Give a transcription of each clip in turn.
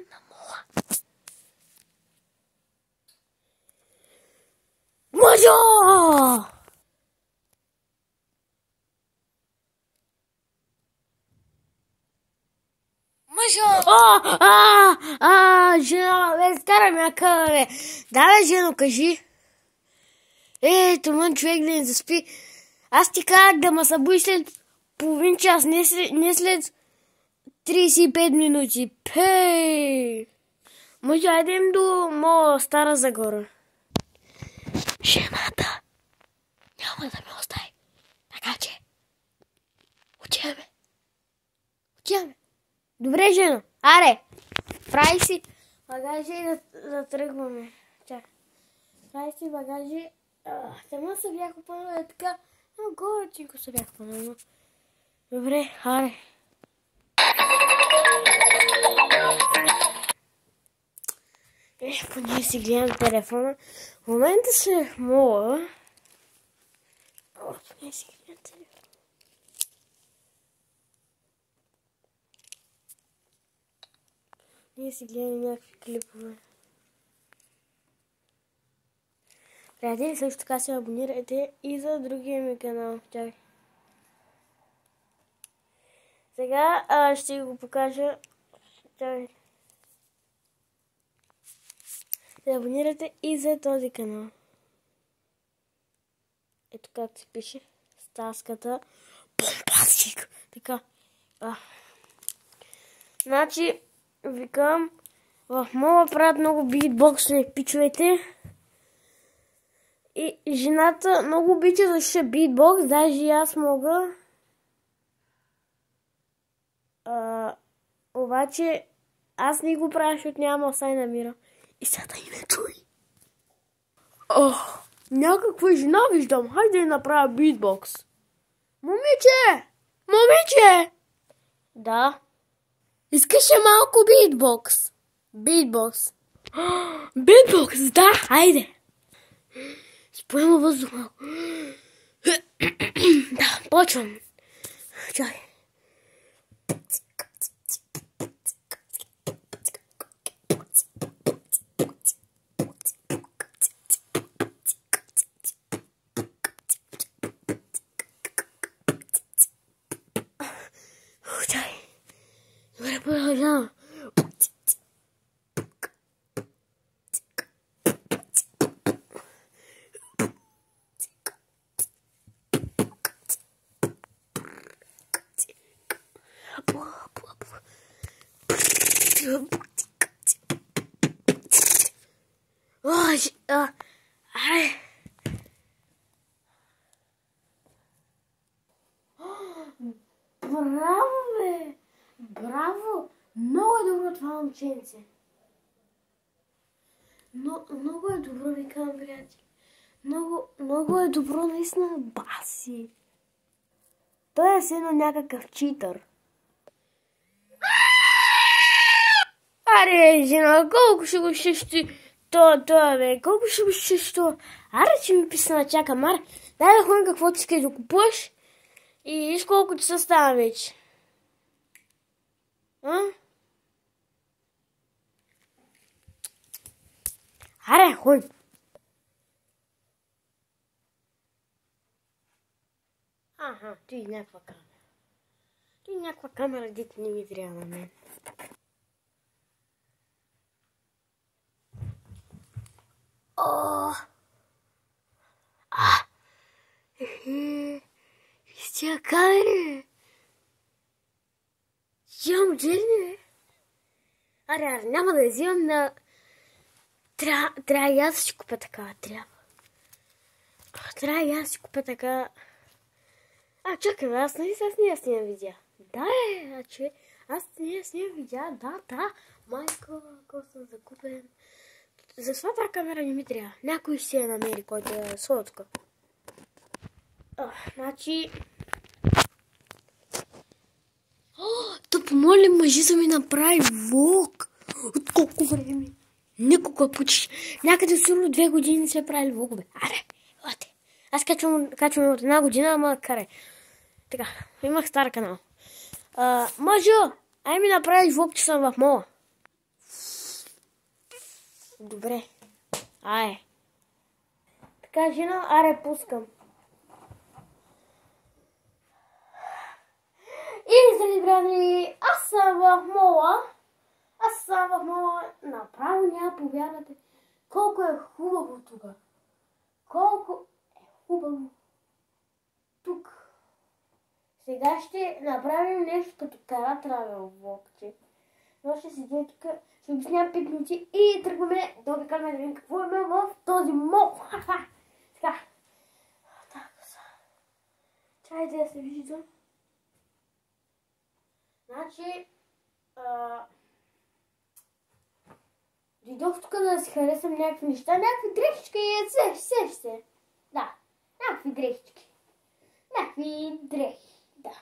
на мола. Мъжо! Жена, бе, скара ме къла, бе. Да, бе, жено, кажи. Туман човек да не заспи. Аз ти казах да ме събудиш след половин час, не след 35 минути. Пей! Може, айдем до моя Стара Загора. Жената няма да ме остави. Така че, отиваме. Добре, жено. Аре, прави си багажи и да тръгваме. Чакай. Прави си багажи. Сама се бях опънала така. Горченко се бях опънала. Добре, аре. Поне си гледам телефона. В момента се мола. Поне си гледам телефона. Ние си гледаме някакви клипове. Приятели, също така се абонирайте и за другия ми канал. Чакай. Сега ще го покажа. Чакай. Се абонирайте и за този канал. Ето как се пише. Стаската Бомбастик. Така. Значи, викам, в мола правят много битбоксове пичовете. И жената много обича да слуша битбокс, даже и аз мога. Обаче аз не го правя, защото няма осай намира. И сега да и не чуй. Някаква жена виждам. Хайде да направя битбокс. Момиче! Да. Искаш ли малко битбокс? Битбокс, да, хайде. Споема въздух малко. Да, почвам. Чакай. Добре, продължавам. Браво, бе! Браво! Много е добро това момченце. Много е добро, ви казвам, приятели. Много е добро, наистина, баси. Той е едно някакъв читър. Аре, жена, колко ще го щещи това, бе? Колко ще го щещи това? Аре, че ми писана, чакам, аре. Дай да ходим какво ти искаш да купуваш и виж колко часа става вече. Аре, хой! Ти и някаква камера. Ти и някаква камера, дето не ми трябва на мен. С тия камери! Тия модерни, бе! Аре, няма да я взимам на... Трябва и аз да си купя такава, Трябва и аз да си купя така... Чакай, аз не я видя. Да, аз не я видя, да. Майко, ако съм закупен... За това тази камера не ми трябва. Някой ще я намери, който е сладка. Значи... Да помоля мъжи да ми направи влог. От колко време? Никога почти. Някъде сигурно 2 години се прави влогове. Аре, лате. Аз качвам от 1 година, ама карай. Така, имах стар канал. Мъжо, ай ми направиш влог, че съм в мола. Добре. Ай. Така, жена, аре, пускам. И, здрави, брати, аз съм в мола. Направо няма повярвате колко е хубаво тук. Колко е хубаво тук. Сега ще направим нещо като Кара Травел влог. Но ще седим тук, ще обяснявам 5 минути и тръгваме да обикалим да видим какво има в този мол. Така. Така са. Чайте да се виждам. Значи, дойдох тук да си харесам някакви неща, някакви дрехички и се. Да, някакви дрехички. Някакви дрехи, да.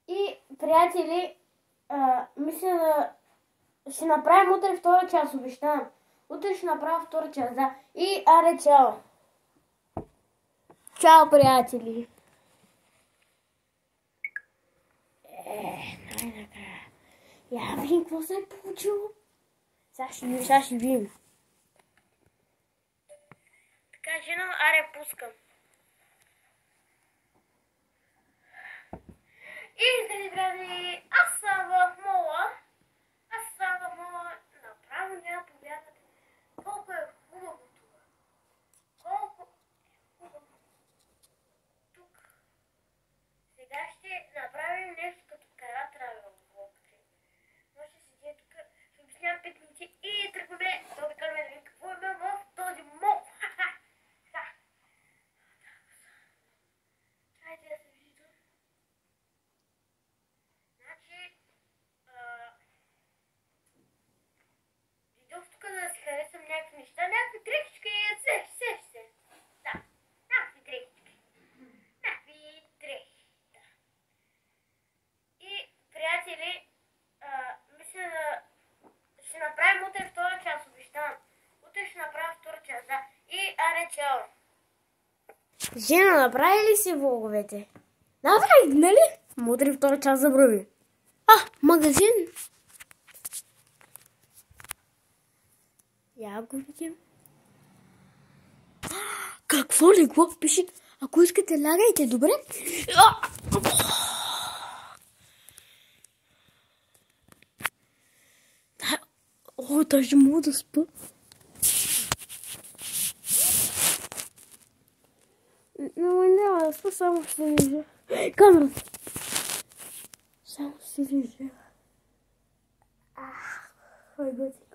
И, приятели, мисля да ще направим утре втора част, обещавам. Утре ще направя втора част, да. И аре, чао. Чао, приятели. Най-накрая. Я видим какво се е получило. Сега ще видим. Така, жена, аре, пускам. И, здрави, брати, аз съм в мола. Направо няма повярвате колко е хубаво тук. Колко е хубаво тук. Сега ще направим нещо като Кара Травел влог. Но ще седя тук, ще обяснявам 5 минути и тръгваме да обикалим да видим какво има в този мол. Чайте да се виждам. Значи, дойдох тук да си харесам някакви неща, някакви дрехички и се. Да, някакви дрехички. Някакви дрехи, да. И, приятели, мисля да ще направим утре втора част, обещавам. Утре ще направя втора част, да. И аре, чао. Жена, направи ли си влоговете? Направих, нали? Утре втора част забрави. Магазин. Я го видим. Какво ли? Какво пише? Ако искате, лягайте, добре? Даже мога да спа. Но няма да спа, само ще се вижда. Камерата. Само ще се вижда. Ой, готико.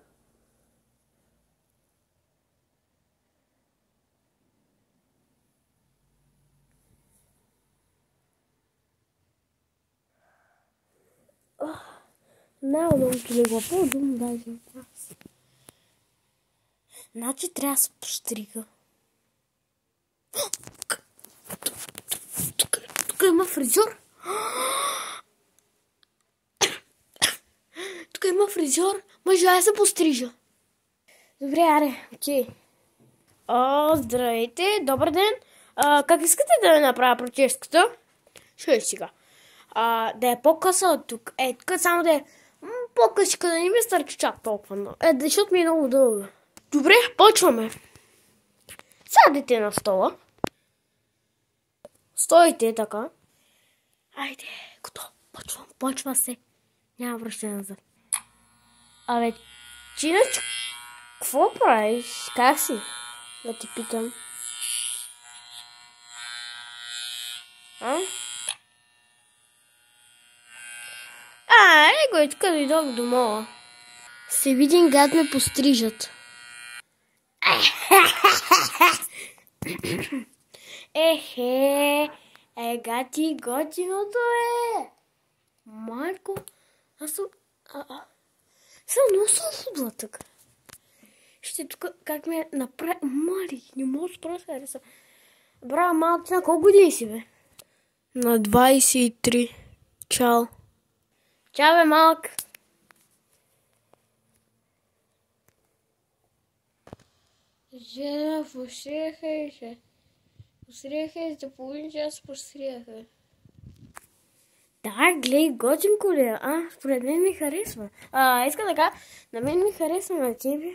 Много легло, по-удобно даже от нас. Значи трябва да се пострига. Тук има фризьор. Тук има фризьор. Може да се пострижа. Добре, аре, окей. Здравейте, добър ден. Как искате да направя прическата? Ще сега. Да е по-къса от тук. Тук само да е по-късика, да не ми стърчи чак толкова. Защото ми е много дълга. Добре, почваме. Сядете на стола. Стойте така. Айде, готово. Почва се. Няма връщане назад. Чинач, какво правиш? Как си? Да ти питам. Его и тук дойдох до мола. Се видим, гад ме пострижат. Гати, готиното е. Майко, аз съм много хубава тук. Ще тук как ме направи. Мали, не мога да просто хареса. Браво, малко, на колко години си, бе? На 23. Чао. Чао, бе, малък. Жена, пострияха се. Пострияха се, за половин час пострияха. Да, гледай, готинко ли е? Според мен ми харесва. Иска да кажа, на мен ми харесва, на тебе.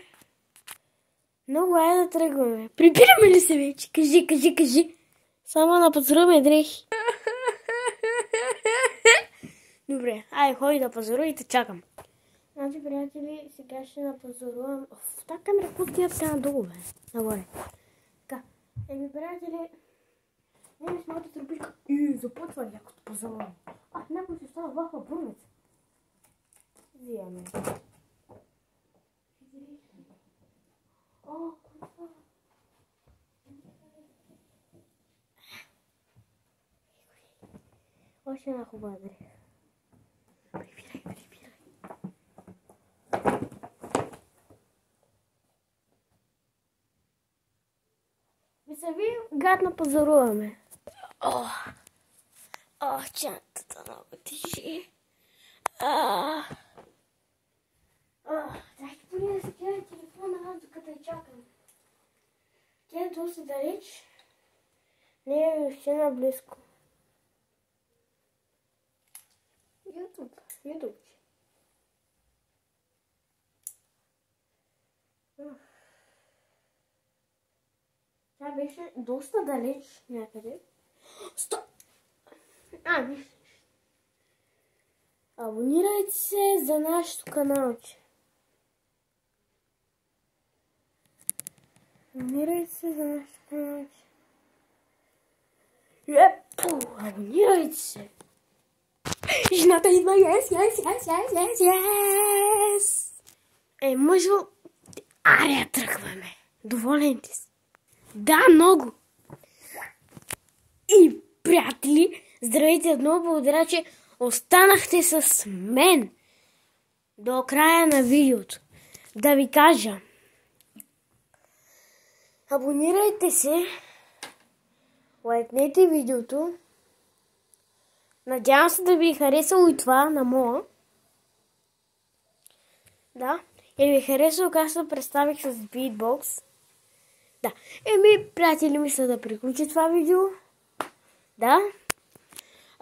Много да тръгваме. Прибираме ли се вече? Кажи. Само напазаруваме дрехи. Добре, ходи да пазаруй и те чакам. Значи, приятели, сега ще напазарувам. Тази камера кутия трябва надолу, бе. Нагоре. Така. Приятели, не сме от рубрика. Започва якото пазаруване. Някой ще става вахва бурмец. Взимаме. Още една хубава дреха. Прибирай. Ви гадно пазаруваме. Чантата много тежи. Дайте поне да се гледа телефона, аз докато я чакам. Тя е доста далеч. Не е въобще наблизко. YouTube. Тя беше доста далеч някъде. Стоп! Виж. Абонирайте се за нашото каналче. Абонирайте се. Жената идва, yes. Мъжо, тръгваме. Доволен ти си? Да, много. И, приятели, здравейте, много благодаря, че останахте с мен до края на видеото. Да ви кажа, абонирайте се, лайкнете видеото. Надявам се да ви е харесало и това на моя. Да, и ви е харесало как се представих с битбокс. Да, приятели, мисля да приключи това видео. Да.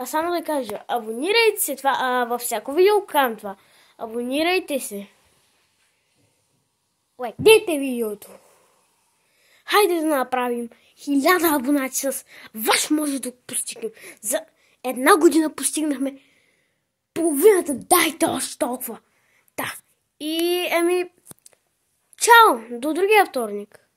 Само да кажа, абонирайте се, това, във всяко видео казвам това. Абонирайте се. Лайкнете видеото. Хайде да направим 1000 абонати с ваш може да го постигнем. За една година постигнахме половината, дайте още толкова. Да. И, чао, до другия вторник.